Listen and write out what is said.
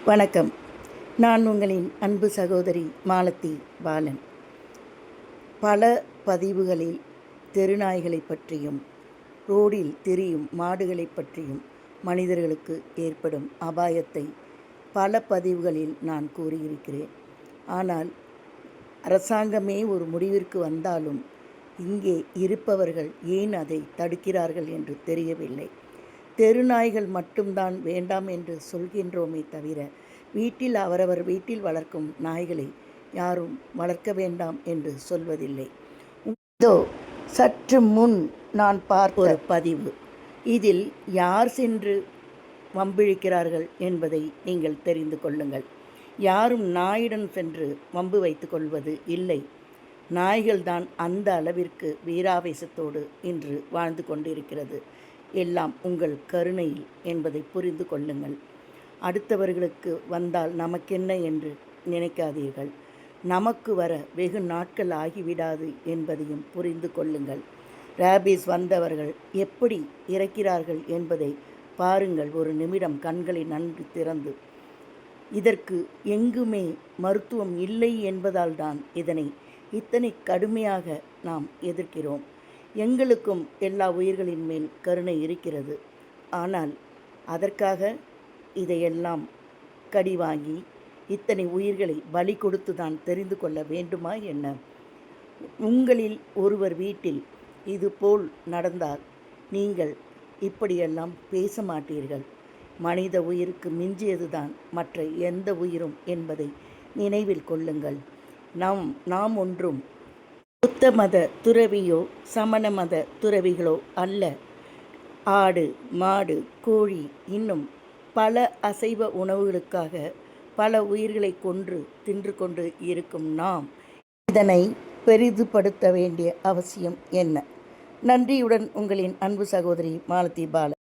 வணக்கம். நான் உங்களின் அன்பு சகோதரி மாலதி பாலன். பல பதிவுகளில் தெருநாய்களைப் பற்றியும், ரோடில் திரியும் மாடுகளைப் பற்றியும், மனிதர்களுக்கு ஏற்படும் அபாயத்தை பல பதிவுகளில் நான் கூறியிருக்கிறேன். ஆனால் அரசாங்கமே ஒரு முடிவிற்கு வந்தாலும் இங்கே இருப்பவர்கள் ஏன் அதை தடுக்கிறார்கள் என்று தெரியவில்லை. தெருநாய்கள் மட்டும்தான் வேண்டாம் என்று சொல்கின்றோமே தவிர, அவரவர் வீட்டில் வளர்க்கும் நாய்களை யாரும் வளர்க்க வேண்டாம் என்று சொல்வதில்லை. இதோ சற்று முன் நான் பார்த்த ஒரு பதிவு. இதில் யார் சென்று வம்பிழுக்கிறார்கள் என்பதை நீங்கள் தெரிந்து கொள்ளுங்கள். யாரும் நாயுடன் சென்று வம்பு வைத்து கொள்வது இல்லை. நாய்கள்தான் அந்த அளவிற்கு வீராவேசத்தோடு இன்று வாழ்ந்து கொண்டிருக்கிறது. எல்லாம் உங்கள் கருணையில் என்பதை புரிந்து கொள்ளுங்கள். அடுத்தவர்களுக்கு வந்தால் நமக்கென்ன என்று நினைக்காதீர்கள். நமக்கு வர வெகு நாட்கள் ஆகிவிடாது என்பதையும் புரிந்து கொள்ளுங்கள். ரேபீஸ் வந்தவர்கள் எப்படி இறக்கிறார்கள் என்பதை பாருங்கள். ஒரு நிமிடம் கண்களை நன்கு திறந்து. இதற்கு எங்குமே மருத்துவம் இல்லை என்பதால் தான் இதனை இத்தனை கடுமையாக நாம் எதிர்க்கிறோம். எங்களுக்கும் எல்லா உயிர்களின் மேல் கருணை இருக்கிறது. ஆனால் அதற்காக இதையெல்லாம் கடி வாங்கி இத்தனை உயிர்களை பலி கொடுத்து தான் தெரிந்து கொள்ள வேண்டுமா என்ன? உங்களில் ஒருவர் வீட்டில் இதுபோல் நடந்தால் நீங்கள் இப்படியெல்லாம் பேச மாட்டீர்கள். மனித உயிருக்கு மிஞ்சியதுதான் மற்ற எந்த உயிரும் என்பதை நினைவில் கொள்ளுங்கள். நாம் ஒன்றும் புத்த மத துறவியோ சமண மத துறவிகளோ அல்ல. ஆடு, மாடு, கோழி, இன்னும் பல அசைவ உணவுகளுக்காக பல உயிர்களை கொன்று தின்று கொண்டு இருக்கும் நாம் இதனை பெரிதுபடுத்த வேண்டிய அவசியம் என்ன? நன்றியுடன் உங்களின் அன்பு சகோதரி மாலதி பாலன்.